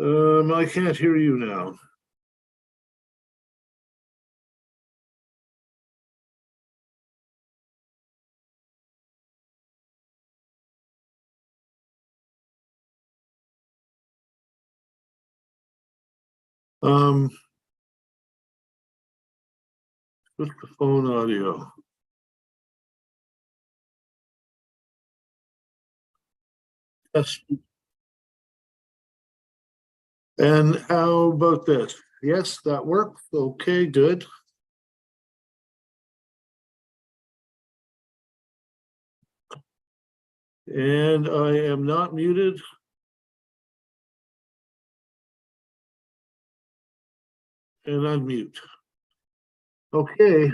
I can't hear you now. With the phone audio. Yes. And how about this? Yes, that works. Okay, good. And I am not muted. And unmute. Okay.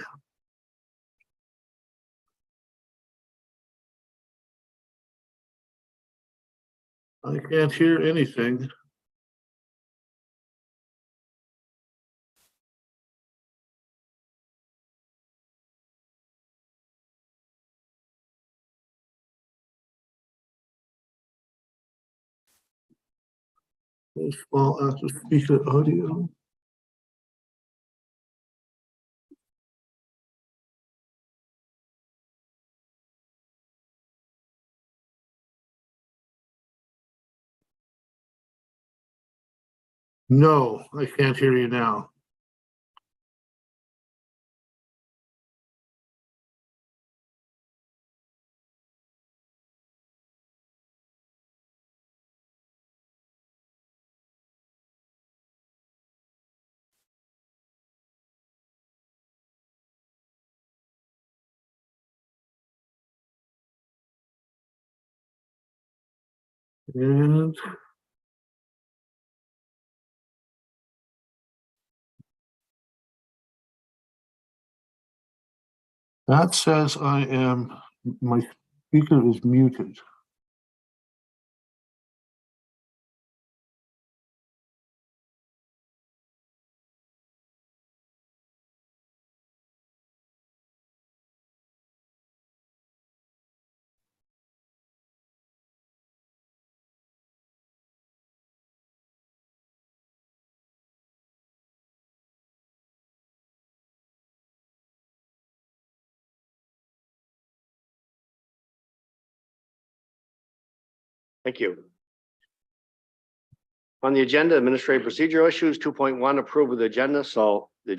I can't hear anything. Well, after speaker audio. No, I can't hear you now. And that says my speaker is muted. Thank you. On the agenda, administrative procedural issues, 2.1, approve of the agenda. So the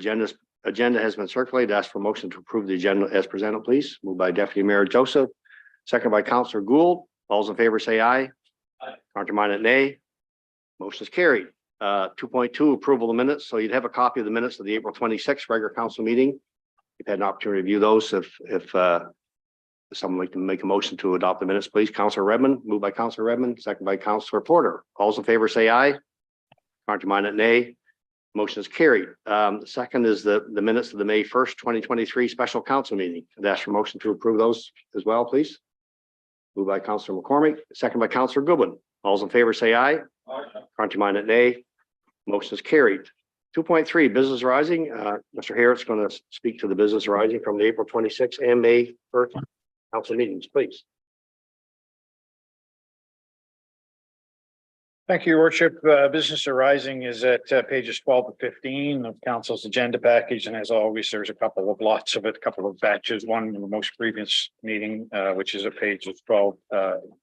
agenda has been circulated. Ask for motion to approve the agenda as presented, please. Moved by Deputy Mayor Joseph, second by Councillor Gould. All those in favor say aye. Aye. Counterminded nay. Motion is carried. 2.2, approval of minutes. So you'd have a copy of the minutes of the April 26th regular council meeting. You've had an opportunity to review those. If someone like to make a motion to adopt the minutes, please. Councillor Redmond, moved by Councillor Redmond, second by Councillor Porter. All those in favor say aye. Counterminded nay. Motion is carried. The second is the minutes of the May 1st, 2023 special council meeting. I'd ask for motion to approve those as well, please. Moved by Councillor McCormick, second by Councillor Goodwin. All those in favor say aye. Aye. Counterminded nay. Motion is carried. 2.3, business rising. Mr. Harris is going to speak to the business rising from the April 26th and May 1st council meetings, please. Thank you, Your Worship. Business arising is at pages 12 to 15 of council's agenda package. And as always, there's a couple of lots of it, a couple of batches, one in the most previous meeting, which is at pages 12,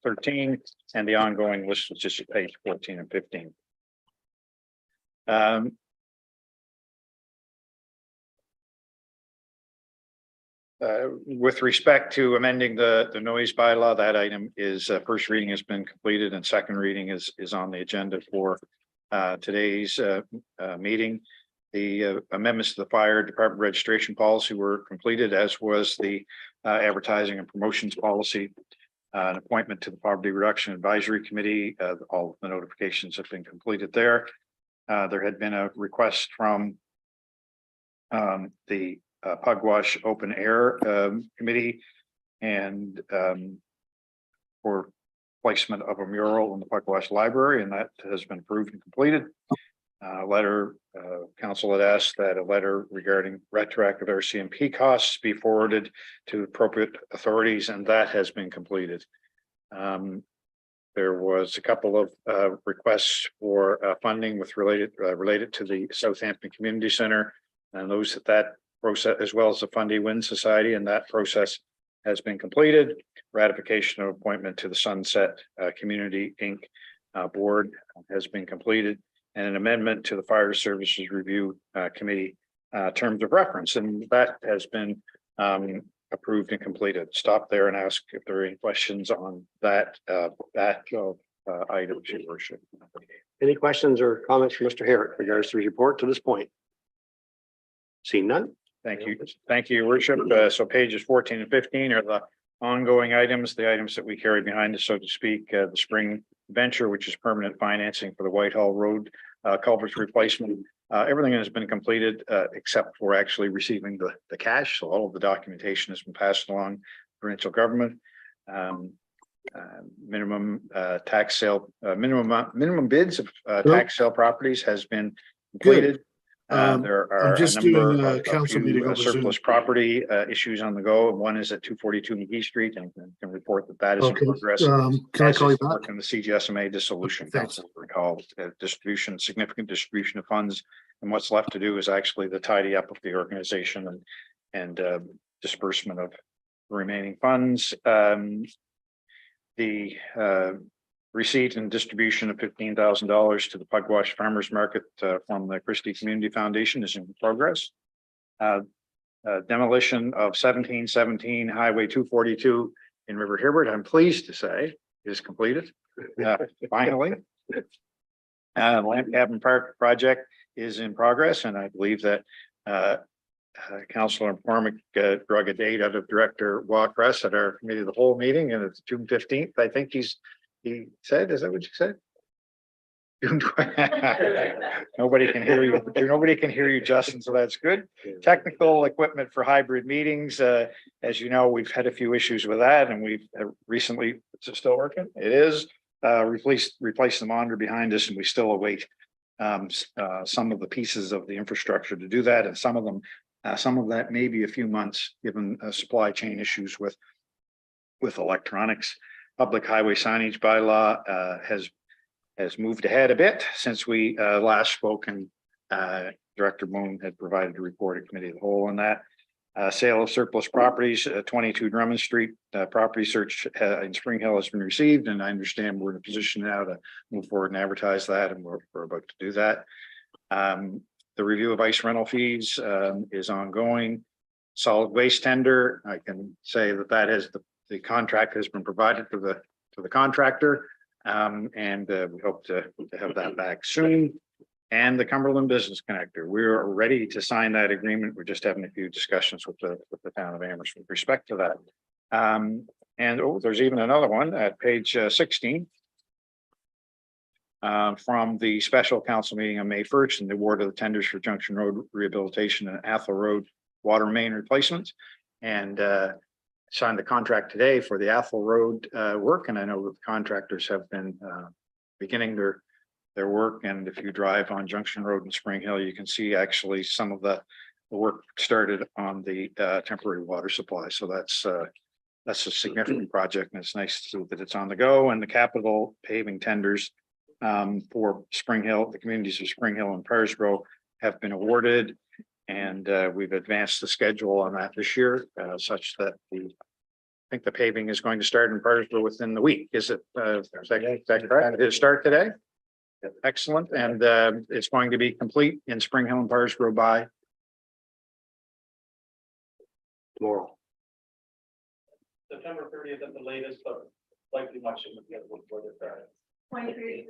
13, and the ongoing list, which is at page 14 and 15. With respect to amending the noise bylaw, that item is first reading has been completed and second reading is on the agenda for today's meeting. The amendments to the fire department registration policy were completed, as was the advertising and promotions policy. An appointment to the poverty reduction advisory committee. All of the notifications have been completed there. There had been a request from the Pugwash Open Air Committee and for placement of a mural in the Pugwash Library, and that has been approved and completed. Council had asked that a letter regarding retroactive RCMP costs be forwarded to appropriate authorities, and that has been completed. there was a couple of requests for funding with related to the Southampton Community Center, and that process, as well as the Fundy Wind Society, and that process has been completed. Ratification of appointment to the Sunset Community Inc. Board has been completed, and an amendment to the Fire Services Review Committee terms of reference, and that has been approved and completed. Stop there and ask if there are any questions on that item, Your Worship. Any questions or comments from Mr. Harrod regards to his report to this point? Seeing none. Thank you. Thank you, Your Worship. So pages 14 and 15 are the ongoing items, the items that we carry behind us, so to speak. The spring venture, which is permanent financing for the Whitehall Road culverts replacement. Everything has been completed except for actually receiving the cash. So all of the documentation has been passed along provincial government. Minimum tax sale, minimum bids of tax sale properties has been completed. There are a number of council meeting over surplus Zoom. property issues on the go. One is at 242 McGee Street, and can report that is in Okay. progress. Can I call you back? In the CGSMA dissolution, Thanks. council recall significant distribution of funds, and what's left to do is actually the tidy up of the organization and disbursement of remaining funds. The receipt and distribution of $15,000 to the Pugwash Farmers Market from the Christie Community Foundation is in progress. Demolition of 1717 Highway 242 in River Hibbert, I'm pleased to say, is completed. Finally. Lamp Cabin Park project is in progress, and I believe that Councillor McCormick drug a date out of Director Walkress at our committee of the whole meeting, and it's June 15th. I think he said, is that what you said? Nobody can hear you. Nobody can hear you, Justin. So that's good. Technical equipment for hybrid meetings. As you know, we've had a few issues with that, and we've recently. Is it still working? It is. Replace the monitor behind us, and we still await some of the pieces of the infrastructure to do that, and some of that may be a few months, given supply chain issues with electronics. Public highway signage bylaw has moved ahead a bit since we last spoke, and Director Moon had provided a report at committee of the whole on that. Sale of surplus properties, 22 Drummond Street, property search in Spring Hill has been received, and I understand we're in a position now to move forward and advertise that, and we're about to do that. The review of ice rental fees is ongoing. Solid waste tender, I can say that has the contract has been provided to the contractor, and we hope to have that back soon. And the Cumberland Business Connector, we're ready to sign that agreement. We're just having a few discussions with the town of Amherst with respect to that. And there's even another one at page 16 from the special council meeting on May 1st, and the award of the tenders for Junction Road rehabilitation and Athol Road water main replacement, and signed the contract today for the Athol Road work. And I know that the contractors have been beginning their work, and if you drive on Junction Road in Spring Hill, you can see actually some of the work started on the temporary water supply. So that's a significant project, and it's nice to see that it's on the go. And the capital paving tenders for Spring Hill, the communities of Spring Hill and Parsboro have been awarded, and we've advanced the schedule on that this year, such that I think the paving is going to start in Parsboro within the week. Is it? Is that correct? Did it start today? Excellent. And it's going to be complete in Spring Hill and Parsboro by Tomorrow. September 30th at the latest, but likely much in the before the start. 23.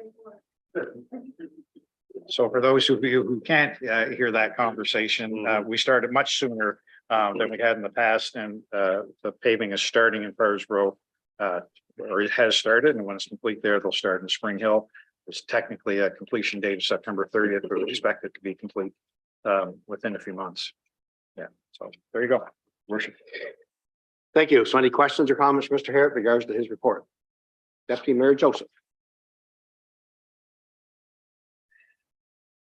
So for those of you who can't hear that conversation, we started much sooner than we had in the past, and the paving is starting in Parsboro, or it has started, and when it's complete there, they'll start in Spring Hill. There's technically a completion date of September 30th, but we expect it to be complete within a few months. Yeah, so there you go. Worship. Thank you. So any questions or comments, Mr. Harrod, regards to his report? Deputy Mayor Joseph.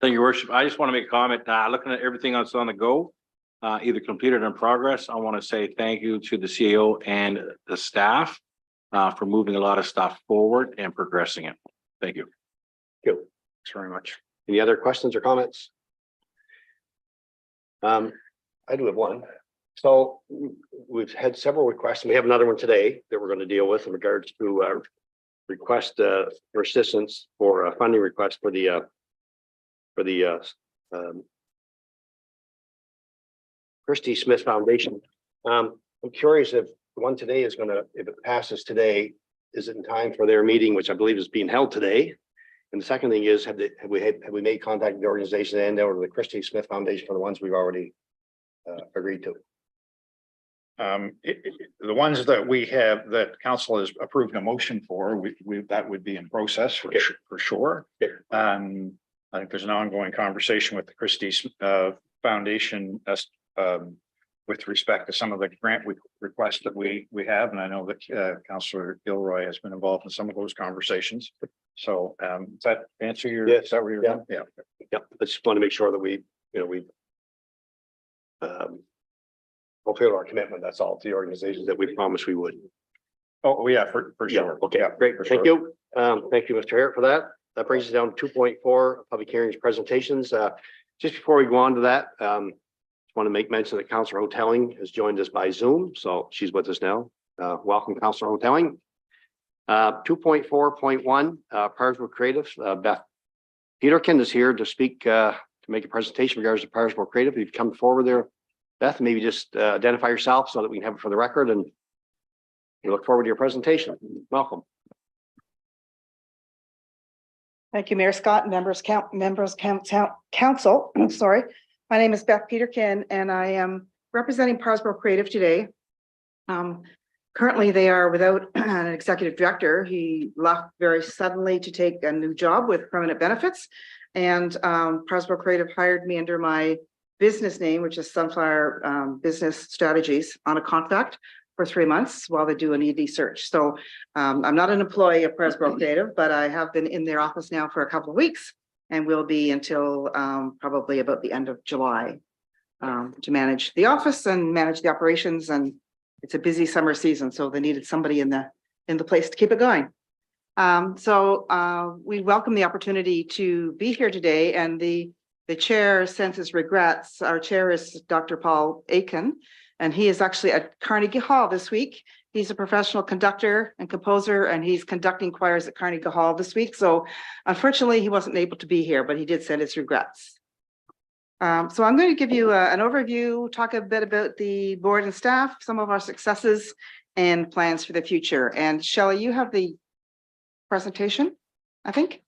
Thank you, Worship. I just want to make a comment. Looking at everything that's on the go, either completed or in progress, I want to say thank you to the CEO and the staff. for moving a lot of stuff forward and progressing it. Thank you. Thank you. Thanks very much. Any other questions or comments? I do have one. So we've had several requests, and we have another one today that we're going to deal with in regards to request for assistance for a funding request for the Christie Smith Foundation. I'm curious if the one today is going to, if it passes today, is it in time for their meeting, which I believe is being held today? And the second thing is, have we made contact with the organization and or the Christie Smith Foundation for the ones we've already agreed to? The ones that we have, that council has approved a motion for, that would be in process for sure. I think there's an ongoing conversation with the Christie Foundation with respect to some of the grant requests that we have, and I know that Councillor Gilroy has been involved in some of those conversations. So does that answer your? Yes. Is that where you're Yeah. going? Yeah. Yep. I just want to make sure that we fulfill our commitment. That's all to the organizations that we promised we would. Oh, yeah, for Yeah. sure. Okay. Yeah, Great. for Thank sure. you. Thank you, Mr. Harrod, for that. That brings us down to 2.4 public hearings presentations. Just before we go on to that, just want to make mention that Councillor Hotelling has joined us by Zoom, so she's with us now. Welcome, Councillor Hotelling. 2.4.1 Parsbrook Creative. Beth Peterkin is here to speak to make a presentation regards to Parsbrook Creative. You've come forward there, Beth. Maybe just identify yourself so that we can have it for the record, and we look forward to your presentation. Welcome. Thank you, Mayor Scott, council. Sorry, my name is Beth Peterkin, and I am representing Parsbrook Creative today. Currently, they are without an executive director. He left very suddenly to take a new job with permanent benefits, and Parsbrook Creative hired me under my business name, which is Sunflower Business Strategies, on a contract for 3 months while they do an ED search. So I'm not an employee of Parsbrook Creative, but I have been in their office now for a couple of weeks, and will be until probably about the end of July to manage the office and manage the operations. And it's a busy summer season, so they needed somebody in the place to keep it going. So we welcome the opportunity to be here today, and the chair sends his regrets. Our chair is Dr. Paul Aiken, and he is actually at Carnegie Hall this week. He's a professional conductor and composer, and he's conducting choirs at Carnegie Hall this week. So unfortunately, he wasn't able to be here, but he did send his regrets. So I'm going to give you an overview, talk a bit about the board and staff, some of our successes and plans for the future. And Shelley, you have the presentation, I think.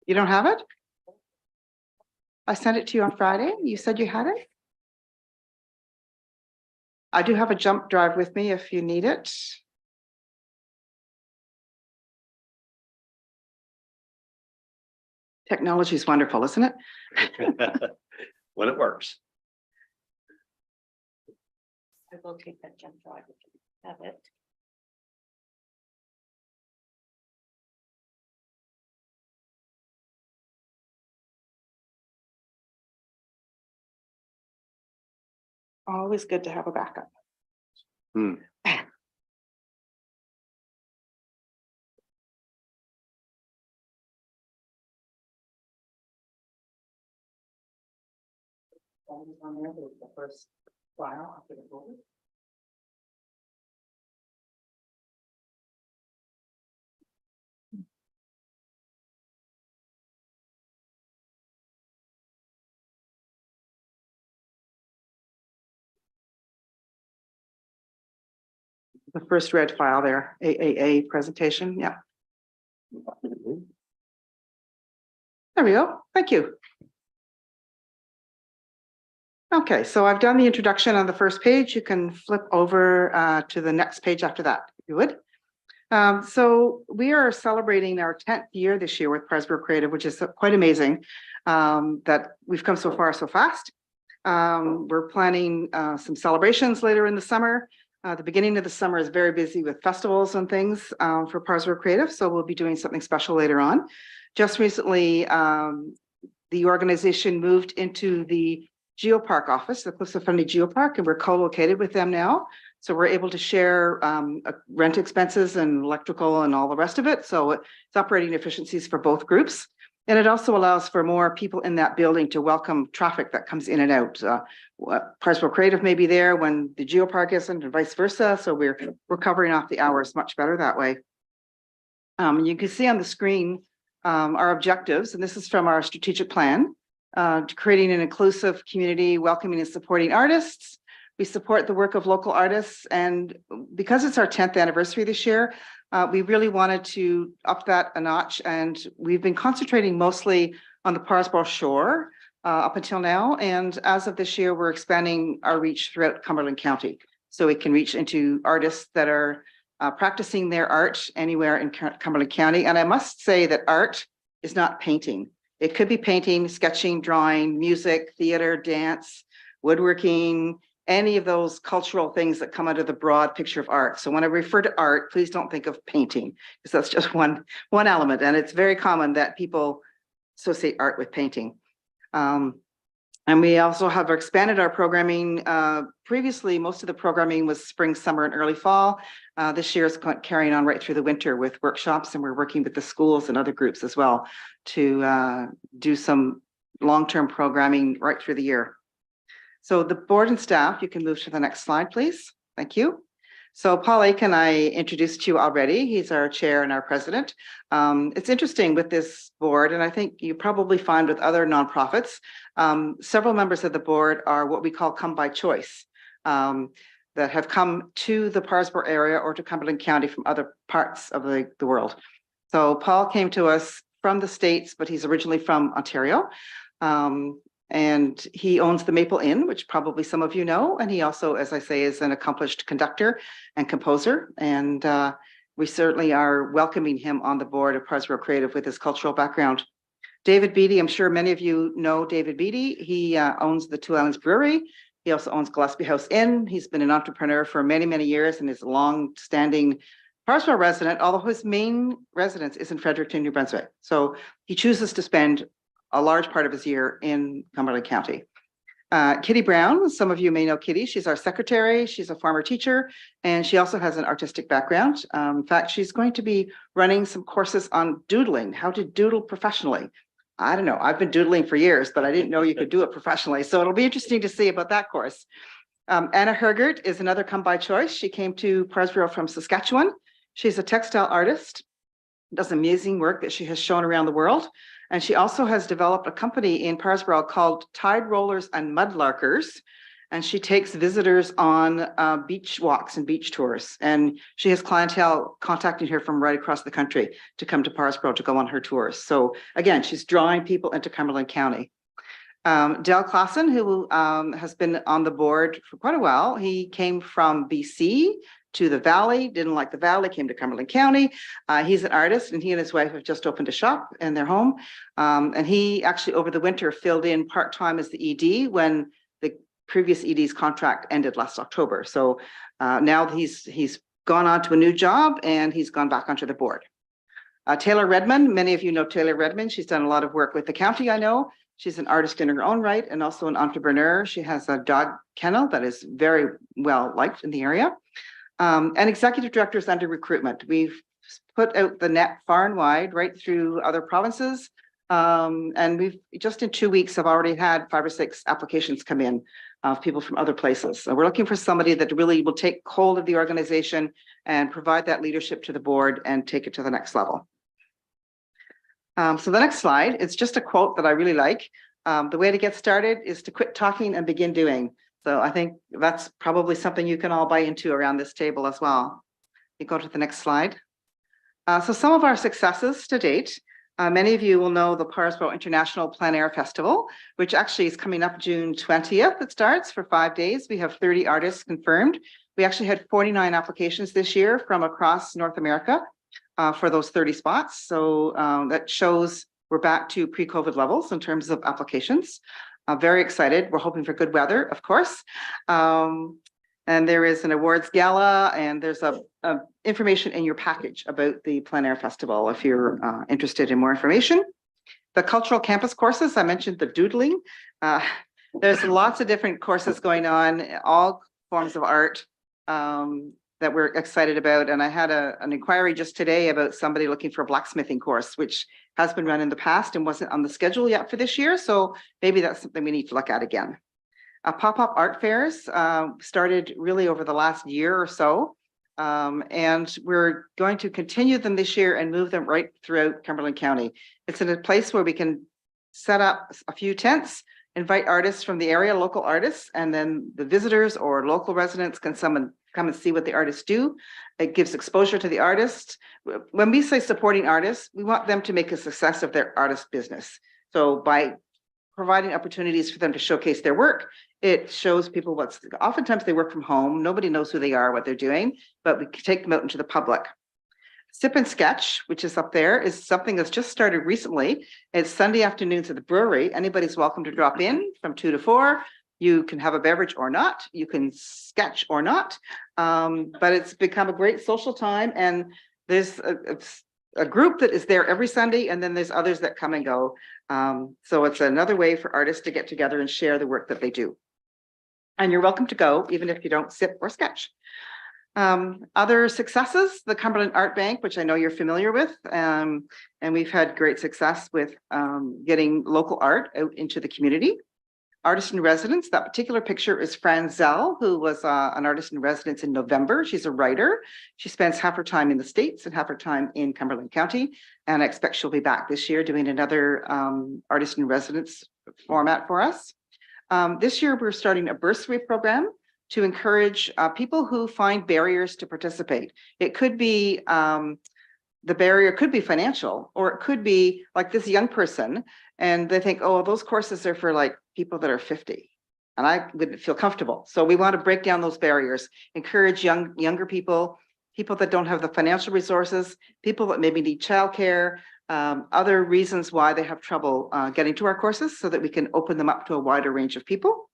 You don't have it? I sent it to you on Friday. You said you had it. I do have a jump drive with me if you need it. Technology is wonderful, isn't it? When it works. I will take that jump drive if you have it. Always good to have a backup. The first file after the vote. The first red file there, AAA presentation. Yeah. There we go. Thank you. Okay, so I've done the introduction on the first page. You can flip over to the next page after that, if you would. So we are celebrating our 10th year this year with Parsbrook Creative, which is quite amazing that we've come so far so fast. We're planning some celebrations later in the summer. The beginning of the summer is very busy with festivals and things for Parsbrook Creative, so we'll be doing something special later on. Just recently, the organization moved into the Geopark office, the Cliffs of Friendly Geopark, and we're co-located with them now. So we're able to share rent expenses and electrical and all the rest of it. So it's operating efficiencies for both groups. And it also allows for more people in that building to welcome traffic that comes in and out. Parsboro Creative may be there when the Geopark isn't, and vice versa. So we're covering off the hours much better that way. You can see on the screen our objectives, and this is from our strategic plan, creating an inclusive community, welcoming and supporting artists. We support the work of local artists, and because it's our 10th anniversary this year, we really wanted to up that a notch, and we've been concentrating mostly on the Parsboro Shore up until now, and as of this year, we're expanding our reach throughout Cumberland County, so we can reach into artists that are practicing their art anywhere in Cumberland County. And I must say that art is not painting. It could be painting, sketching, drawing, music, theater, dance, woodworking, any of those cultural things that come under the broad picture of art. So when I refer to art, please don't think of painting, because that's just one element. And it's very common that people associate art with painting. And we also have expanded our programming. Previously, most of the programming was spring, summer, and early fall. This year is carrying on right through the winter with workshops, and we're working with the schools and other groups as well to do some long-term programming right through the year. So the board and staff, you can move to the next slide, please. Thank you. So Paul Aiken, I introduced to you already. He's our chair and our president. It's interesting with this board, and I think you probably find with other nonprofits, several members of the board are what we call come by choice, that have come to the Parsboro area or to Cumberland County from other parts of the world. So Paul came to us from the States, but he's originally from Ontario. And he owns the Maple Inn, which probably some of you know. And he also, as I say, is an accomplished conductor and composer. And we certainly are welcoming him on the board of Parsboro Creative with his cultural background. David Beatty, I'm sure many of you know David Beatty. He owns the Two Islands Brewery. He also owns Gillespie House Inn. He's been an entrepreneur for many, many years and is a long-standing Parsboro resident, although his main residence is in Fredericton, New Brunswick. So he chooses to spend a large part of his year in Cumberland County. Kitty Brown, some of you may know Kitty. She's our secretary. She's a former teacher, and she also has an artistic background. In fact, she's going to be running some courses on doodling, how to doodle professionally. I don't know. I've been doodling for years, but I didn't know you could do it professionally. So it'll be interesting to see about that course. Anna Hergert is another come by choice. She came to Parsboro from Saskatchewan. She's a textile artist, does amazing work that she has shown around the world. And she also has developed a company in Parsboro called Tide Rollers and Mudlarkers. And she takes visitors on beach walks and beach tours. And she has clientele contacting her from right across the country to come to Parsboro to go on her tours. So again, she's drawing people into Cumberland County. Dale Claassen, who has been on the board for quite a while. He came from BC to the Valley, didn't like the Valley, came to Cumberland County. He's an artist, and he and his wife have just opened a shop in their home. And he actually over the winter filled in part-time as the ED when the previous ED's contract ended last October. So now he's gone on to a new job and he's gone back onto the board. Taylor Redmond, many of you know Taylor Redmond. She's done a lot of work with the county, I know. She's an artist in her own right and also an entrepreneur. She has a dog kennel that is very well liked in the area. And executive directors under recruitment. We've put out the net far and wide right through other provinces. And we've just in 2 weeks have already had 5 or 6 applications come in of people from other places. So we're looking for somebody that really will take hold of the organization and provide that leadership to the board and take it to the next level. So the next slide, it's just a quote that I really like. The way to get started is to quit talking and begin doing. So I think that's probably something you can all buy into around this table as well. You go to the next slide. So some of our successes to date, many of you will know the Parsboro International Plein Air Festival, which actually is coming up June 20th. It starts for 5 days. We have 30 artists confirmed. We actually had 49 applications this year from across North America for those 30 spots. So that shows we're back to pre-COVID levels in terms of applications. I'm very excited. We're hoping for good weather, of course. And there is an awards gala, and there's a information in your package about the Plein Air Festival if you're interested in more information. The cultural campus courses, I mentioned the doodling. there's lots of different courses going on, all forms of art that we're excited about. And I had an inquiry just today about somebody looking for a blacksmithing course, which has been run in the past and wasn't on the schedule yet for this year. So maybe that's something we need to look at again. Pop-up art fairs started really over the last year or so. And we're going to continue them this year and move them right throughout Cumberland County. It's in a place where we can set up a few tents, invite artists from the area, local artists, and then the visitors or local residents can come and see what the artists do. It gives exposure to the artists. When we say supporting artists, we want them to make a success of their artist business. So by providing opportunities for them to showcase their work, it shows people oftentimes they work from home. Nobody knows who they are, what they're doing, but we take them out into the public. Sip and Sketch, which is up there, is something that's just started recently. It's Sunday afternoons at the brewery. Anybody's welcome to drop in from 2 to 4. You can have a beverage or not. You can sketch or not. But it's become a great social time. And there's a group that is there every Sunday, and then there's others that come and go. So it's another way for artists to get together and share the work that they do. And you're welcome to go, even if you don't sip or sketch. Other successes, the Cumberland Art Bank, which I know you're familiar with, and we've had great success with getting local art out into the community. Artist in residence, that particular picture is Fran Zell, who was an artist in residence in November. She's a writer. She spends half her time in the States and half her time in Cumberland County. And I expect she'll be back this year doing another artist in residence format for us. This year, we're starting a bursary program to encourage people who find barriers to participate. It could be, the barrier could be financial, or it could be like this young person, and they think, oh, those courses are for like people that are 50, and I wouldn't feel comfortable. So we want to break down those barriers, encourage younger people, people that don't have the financial resources, people that maybe need childcare, other reasons why they have trouble getting to our courses, so that we can open them up to a wider range of people.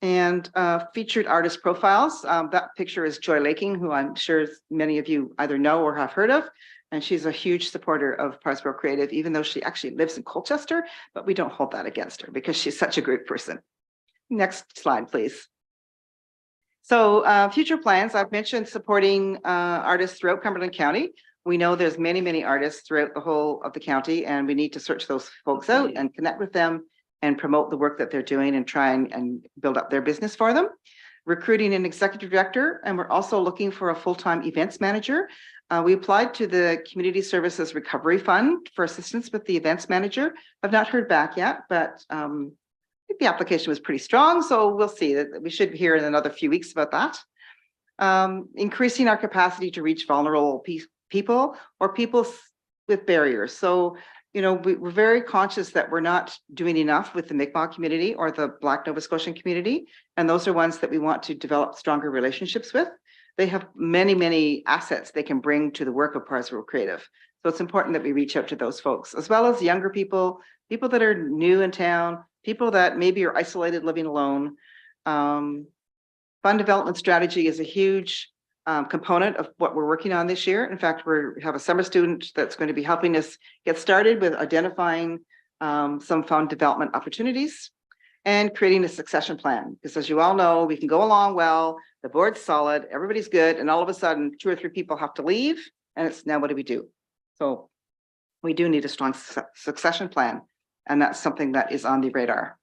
And featured artist profiles. That picture is Joy Laking, who I'm sure many of you either know or have heard of. And she's a huge supporter of Parsboro Creative, even though she actually lives in Colchester, but we don't hold that against her because she's such a great person. Next slide, please. So future plans, I've mentioned supporting artists throughout Cumberland County. We know there's many, many artists throughout the whole of the county, and we need to search those folks out and connect with them and promote the work that they're doing and try and build up their business for them. Recruiting an executive director, and we're also looking for a full-time events manager. We applied to the Community Services Recovery Fund for assistance with the events manager. I've not heard back yet, but I think the application was pretty strong, so we'll see. That we should hear in another few weeks about that. Increasing our capacity to reach vulnerable people or people with barriers. So, you know, we're very conscious that we're not doing enough with the Mi'kmaq community or the Black Nova Scotian community. And those are ones that we want to develop stronger relationships with. They have many, many assets they can bring to the work of Parsboro Creative. So it's important that we reach out to those folks, as well as younger people, people that are new in town, people that maybe are isolated living alone. Fund development strategy is a huge component of what we're working on this year. In fact, we have a summer student that's going to be helping us get started with identifying some fund development opportunities and creating a succession plan. Because as you all know, we can go along well, the board's solid, everybody's good, and all of a sudden 2 or 3 people have to leave, and it's now what do we do? So we do need a strong succession plan, and that's something that is on the radar.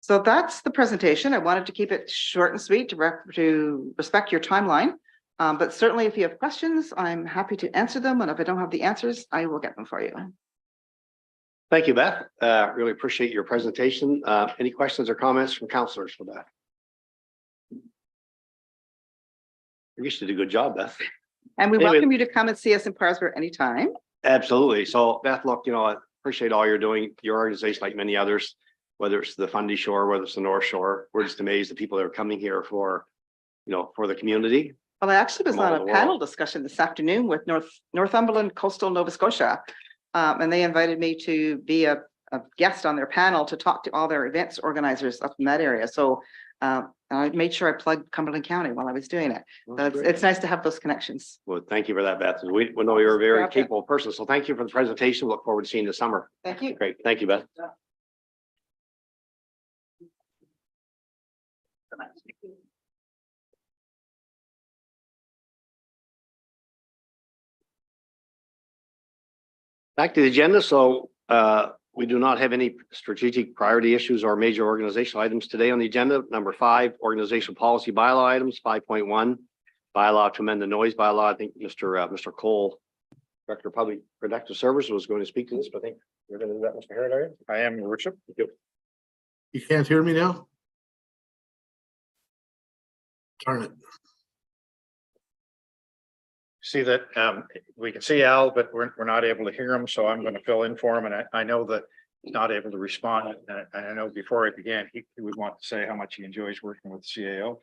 So that's the presentation. I wanted to keep it short and sweet to respect your timeline. But certainly if you have questions, I'm happy to answer them. And if I don't have the answers, I will get them for you. Thank you, Beth. Really appreciate your presentation. Any questions or comments from councilors for Beth? You did a good job, Beth. And we Anyway, welcome you to come and see us in Parsboro anytime. Absolutely. So Beth, look, you know, I appreciate all you're doing. Your organization, like many others, whether it's the Fundy Shore, whether it's the North Shore, we're just amazed the people that are coming here for, you know, for the community. Well, I actually was From all on a over the panel world. discussion this afternoon with Northumberland Coastal Nova Scotia. And they invited me to be a guest on their panel to talk to all their events organizers up in that area. So I made sure I plugged Cumberland County while I was doing it. So it's nice to have those connections. Well, thank you for that, Beth. We know you're a very Okay. capable person. So thank you for the presentation. Look forward to seeing you this summer. Thank you. Great. Thank you, Beth. Back to the agenda. So we do not have any strategic priority issues or major organizational items today on the agenda. Number 5, organizational policy bylaw items. 5.1, bylaw to amend the noise bylaw. I think Mr. Cole, Director of Public Protective Services, was going to speak to this, but I think you're going to do that, Mr. Harrod, are you? I am, Your Worship. You can't hear me now? Darn it. See that we can see Al, but we're not able to hear him, so I'm going to fill in for him. And I know that he's not able to respond. And I know before I began, he would want to say how much he enjoys working with the CAO.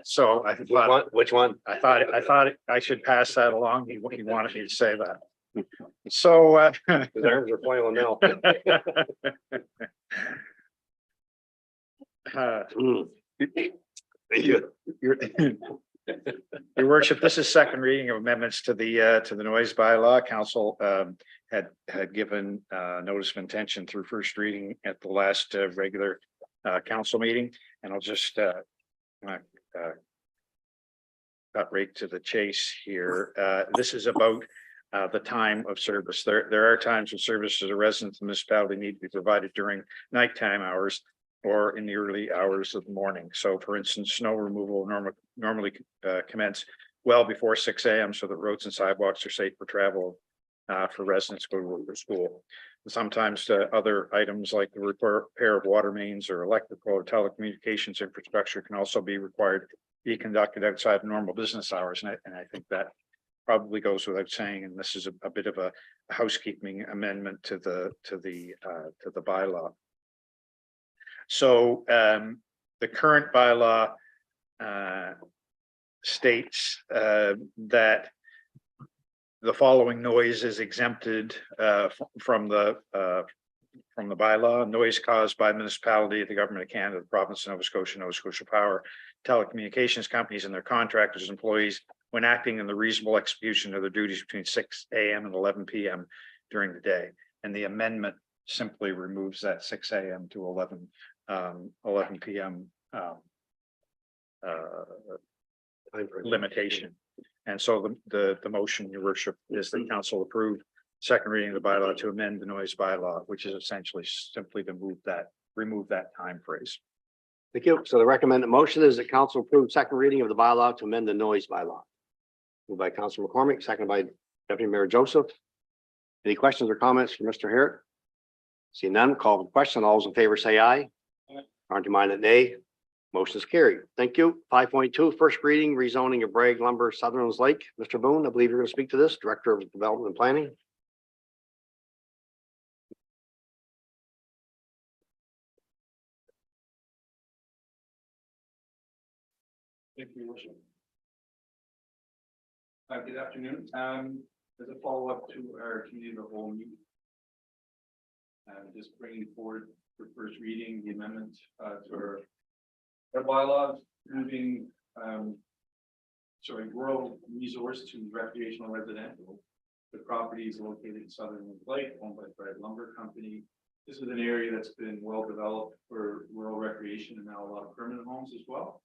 So I thought, Which one? I thought I should pass that along. He wanted me to say that. So His arms are flailing now. Thank you. Your Worship, this is second reading of amendments to the noise bylaw. Council had given notice of intention through first reading at the last regular council meeting, and I'll just cut right to the chase here. This is about the time of service. There are times when services to residents of the municipality need to be provided during nighttime hours or in the early hours of the morning. So for instance, snow removal normally commence well before 6 a.m. so that roads and sidewalks are safe for travel for residents go to work or school. And sometimes other items like the repair of water mains or electrical or telecommunications infrastructure can also be required to be conducted outside of normal business hours. And I think that probably goes without saying, and this is a bit of a housekeeping amendment to the bylaw. So the current bylaw states that the following noise is exempted from the bylaw: noise caused by municipality, the government of Canada, the province of Nova Scotia Power, telecommunications companies and their contractors, employees, when acting in the reasonable execution of their duties between 6 a.m. and 11 p.m. during the day. And the amendment simply removes that 6 a.m. to 11 p.m. Limitation. And so the motion, Your Worship, is that council approve second reading of the bylaw to amend the noise bylaw, which is essentially simply to remove that time phrase. Thank you. So the recommended motion is that council approve second reading of the bylaw to amend the noise bylaw. Moved by Councilor McCormick, seconded by Deputy Mayor Joseph. Any questions or comments for Mr. Harrod? See none, call the question. All those in favor say aye. Aren't you minded nay? Motion is carried. Thank you. 5.2, first reading, rezoning of Bragg Lumber, Sutherland's Lake. Mr. Boone, I believe you're going to speak to this, Director of Development and Planning. Thank you, Your Worship. Good afternoon. As a follow-up to our committee of the whole meeting, just bringing forward for first reading the amendment to our bylaws, moving rural resource to recreational residential. The property is located in Sutherland Lake, owned by Bragg Lumber Company. This is an area that's been well developed for rural recreation and now a lot of permanent homes as well.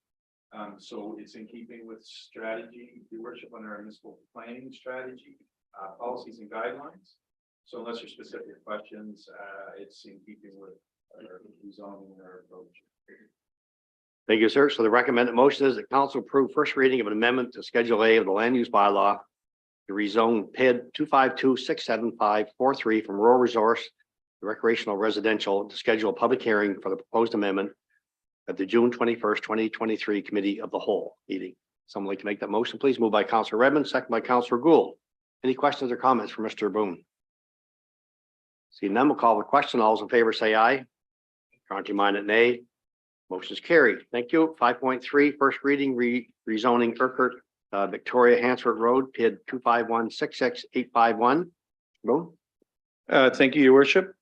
So it's in keeping with strategy, Your Worship, under our municipal planning strategy, policies and guidelines. So unless there's specific questions, it's in keeping with our rezoning and our approach. Thank you, sir. So the recommended motion is that council approve first reading of an amendment to Schedule A of the land use bylaw to rezone PID 252-675-43 from rural resource to recreational residential to schedule a public hearing for the proposed amendment at the June 21st, 2023 Committee of the Whole meeting. Someone like to make that motion, please. Moved by Councilor Redmond, second by Councilor Gould. Any questions or comments for Mr. Boone? See none, we'll call the question. All those in favor say aye. Contrary minded nay. Motion is carried. Thank you. 5.3, first reading, rezoning Urquhart, Victoria Hansford Road, PID 251-66851. Boone. Thank you, Your Worship.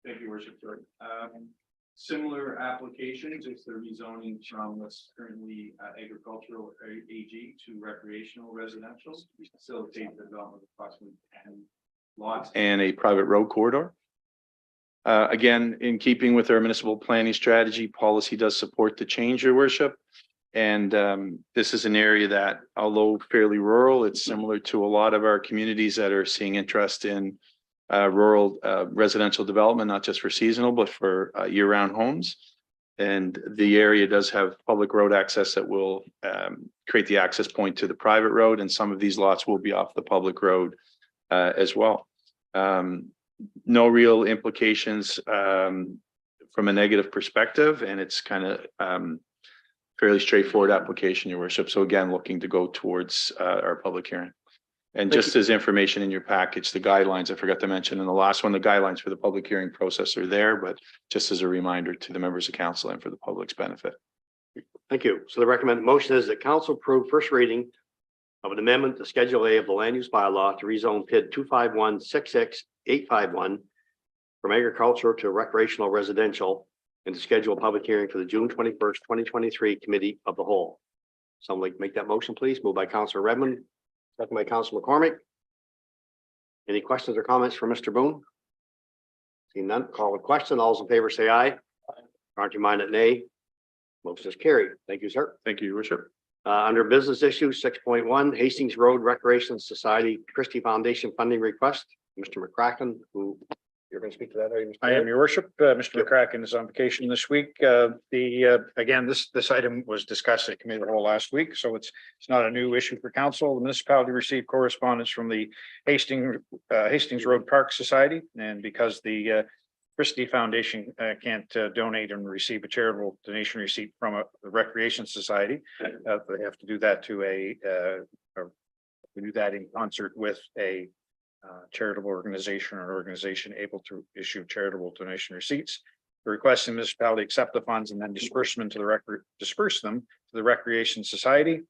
Thank you, Worship. Similar applications, it's the rezoning from what's currently agricultural AG to recreational residential. We facilitate the development of approximately 10 lots. And a private road corridor. Again, in keeping with our municipal planning strategy, policy does support the change, Your Worship. And this is an area that, although fairly rural, it's similar to a lot of our communities that are seeing interest in rural residential development, not just for seasonal, but for year-round homes. And the area does have public road access that will create the access point to the private road, and some of these lots will be off the public road as well. No real implications from a negative perspective, and it's kind of fairly straightforward application, Your Worship. So again, looking to go towards our public hearing. And just as information in your package, the guidelines, I forgot to mention in the last one, the guidelines for the public hearing process are there, but just as a reminder to the members of council and for the public's benefit. Thank you. So the recommended motion is that council approve first reading of an amendment to Schedule A of the land use bylaw to rezone PID 251-66851 from agriculture to recreational residential, and to schedule a public hearing for the June 21st, 2023 Committee of the Whole. Someone like to make that motion, please. Moved by Councillor Redmond, second by Councillor McCormick. Any questions or comments for Mr. Boone? Seeing none, call the question. All those in favor say aye. Aren't you minded nay? Motion is carried. Thank you, sir. Thank you, Your Worship. Under business issues, 6.1, Hastings Road Recreation Society Christie Foundation funding request. Mr. McCracken, who you're going to speak to that, are you, Mr. I am, Your Worship. Mr. McCracken is on vacation this week. Again, this item was discussed at committee of the whole last week, so it's not a new issue for council. The municipality received correspondence from the Hastings Road Park Society, and because the Christie Foundation can't donate and receive a charitable donation receipt from the Recreation Society, they have to do that to we do that in concert with a charitable organization or organization able to issue charitable donation receipts. The request the municipality accept the funds and then disperse them to the Recreation Society,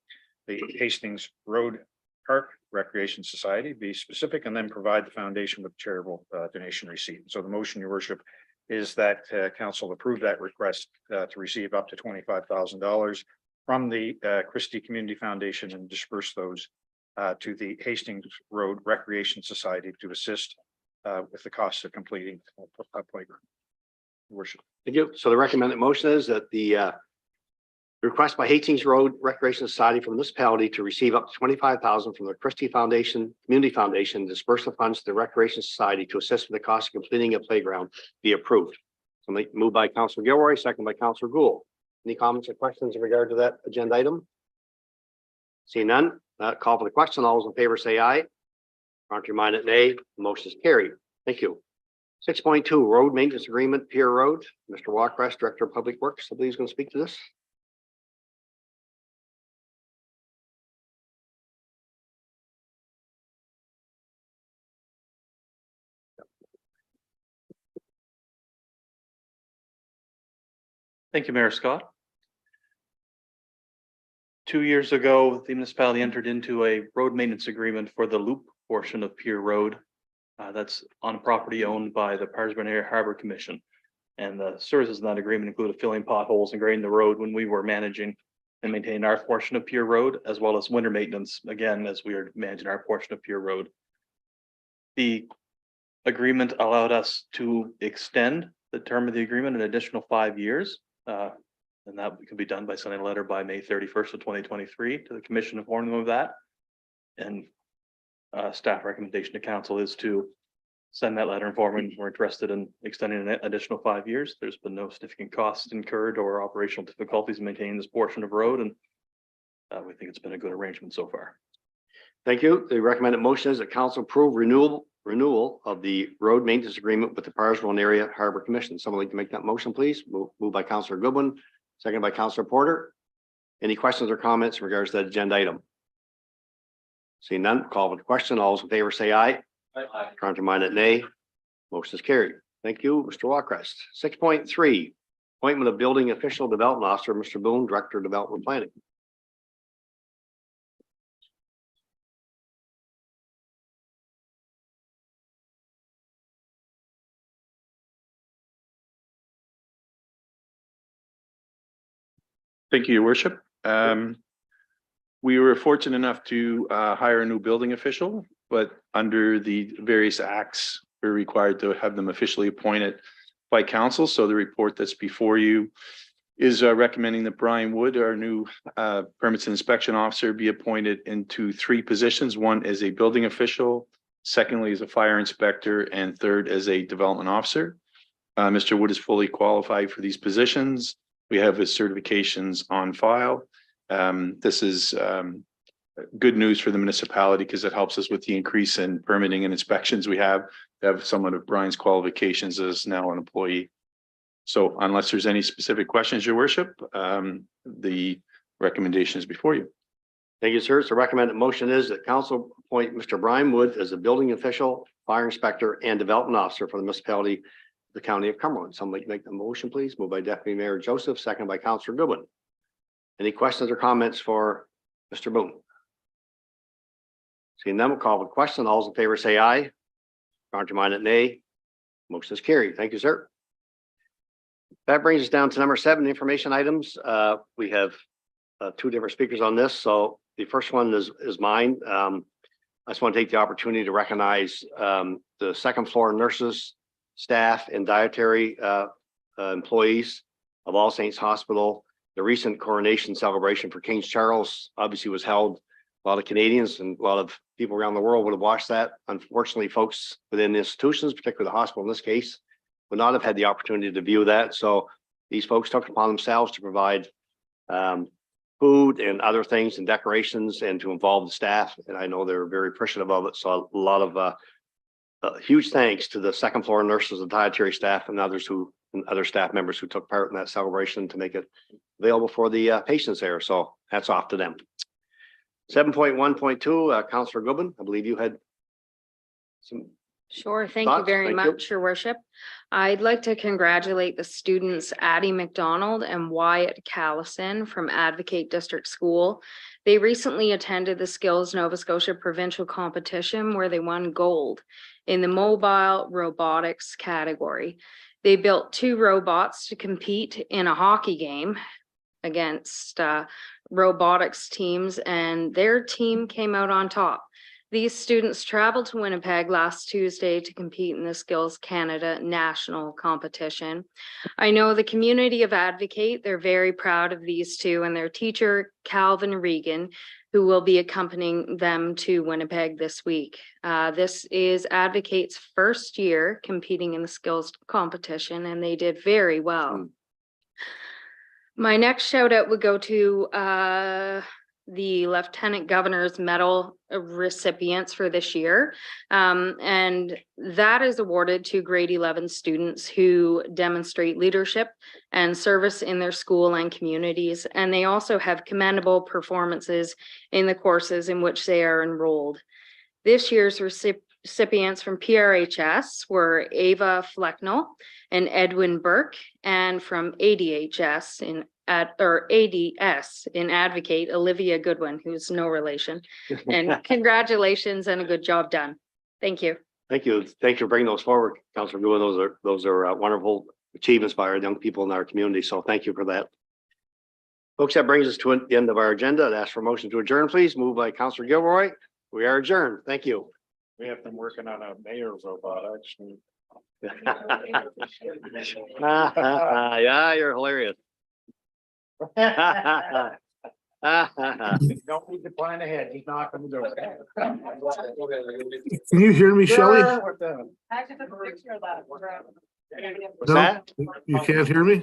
the Hastings Road Park Recreation Society, be specific, and then provide the foundation with charitable donation receipt. So the motion, Your Worship, is that council approve that request to receive up to $25,000 from the Christie Community Foundation and disperse those to the Hastings Road Recreation Society to assist with the cost of completing a playground. Your Worship. Thank you. So the recommended motion is that the request by Hastings Road Recreation Society from the municipality to receive up to $25,000 from the Christie Foundation, Community Foundation, disperse the funds to the Recreation Society to assist with the cost of completing a playground be approved. So moved by Councillor Gilroy, second by Councillor Gould. Any comments or questions in regard to that agenda item? Seeing none, call for the question. All those in favor say aye. Aren't you minded nay? Motion is carried. Thank you. 6.2 Road Maintenance Agreement, Pier Road. Mr. Walkrest, Director of Public Works, I believe he's going to speak to this. Thank you, Mayor Scott. 2 years ago, the municipality entered into a road maintenance agreement for the loop portion of Pier Road. That's on a property owned by the Parrsburn Area Harbor Commission. And the services in that agreement included filling potholes and grading the road when we were managing and maintaining our portion of Pier Road, as well as winter maintenance, again, as we are managing our portion of Pier Road. The agreement allowed us to extend the term of the agreement an additional 5 years. And that can be done by sending a letter by May 31st of 2023 to the commission informing them of that. And staff recommendation to council is to send that letter informing we're interested in extending an additional 5 years. There's been no significant costs incurred or operational difficulties in maintaining this portion of road, and we think it's been a good arrangement so far. Thank you. The recommended motion is that council approve renewal of the road maintenance agreement with the Parrsburn Area Harbor Commission. Someone like to make that motion, please. Moved by Councillor Goodwin, second by Councillor Porter. Any questions or comments in regards to that agenda item? Seeing none, call for the question. All those in favor say aye. Aye. Contrary-minded nay. Motion is carried. Thank you, Mr. Walkrest. 6.3, appointment of building official development officer, Mr. Boone, Director of Development Planning. Thank you, Your Worship. We were fortunate enough to hire a new building official, but under the various acts, we're required to have them officially appointed by council. So the report that's before you is recommending that Brian Wood, our new permits and inspection officer, be appointed into 3 positions. One as a building official, secondly as a fire inspector, and third as a development officer. Mr. Wood is fully qualified for these positions. We have his certifications on file. This is good news for the municipality because it helps us with the increase in permitting and inspections we have. To have someone of Brian's qualifications as now an employee. So unless there's any specific questions, your worship, the recommendation is before you. Thank you, sir. So recommended motion is that council appoint Mr. Brian Wood as a building official, fire inspector, and development officer for the municipality, the county of Cumberland. Somebody make the motion, please. Moved by Deputy Mayor Joseph, second by Councillor Goodwin. Any questions or comments for Mr. Boone? Seeing none, we'll call the question. All those in favor say aye. Contrary-minded, nay. Motion is carried. Thank you, sir. That brings us down to number 7, information items. We have 2 different speakers on this. So the first one is mine. I just want to take the opportunity to recognize the second floor nurses, staff, and dietary employees of All Saints Hospital. The recent coronation celebration for King Charles obviously was held. A lot of Canadians and a lot of people around the world would have watched that. Unfortunately, folks within the institutions, particularly the hospital in this case, would not have had the opportunity to view that. So these folks took it upon themselves to provide food and other things and decorations and to involve the staff. And I know they're very appreciative of it. So a lot of huge thanks to the second floor nurses, the dietary staff, and other staff members who took part in that celebration to make it available for the patients there. So hats off to them. 7.1.2, Councillor Goodwin, I believe you had some. Sure, thank you Thoughts? very Thank you. much, your worship. I'd like to congratulate the students Addie McDonald and Wyatt Callison from Advocate District School. They recently attended the Skills Nova Scotia Provincial Competition where they won gold in the mobile robotics category. They built 2 robots to compete in a hockey game against robotics teams, and their team came out on top. These students traveled to Winnipeg last Tuesday to compete in the Skills Canada National Competition. I know the community of Advocate, they're very proud of these 2 and their teacher, Calvin Regan, who will be accompanying them to Winnipeg this week. This is Advocate's first year competing in the skills competition, and they did very well. My next shout out would go to the Lieutenant Governor's Medal recipients for this year. And that is awarded to grade 11 students who demonstrate leadership and service in their school and communities. And they also have commendable performances in the courses in which they are enrolled. This year's recipients from PRHS were Ava Flecknell and Edwin Burke, and from ADHS ADS in Advocate, Olivia Goodwin, who's no relation. And congratulations and a good job done. Thank you. Thank you. Thank you for bringing those forward, Councillor Goodwin. Those are wonderful achievements by our young people in our community. So thank you for that. Folks, that brings us to the end of our agenda. I'd ask for a motion to adjourn, please. Moved by Councillor Gilroy. We are adjourned. Thank you. We have been working on a mayor's robot, actually. Yeah, you're hilarious. Don't need to plan ahead. He's not going to do it. Can you hear me, Shelley? What's that? No, you can't hear me?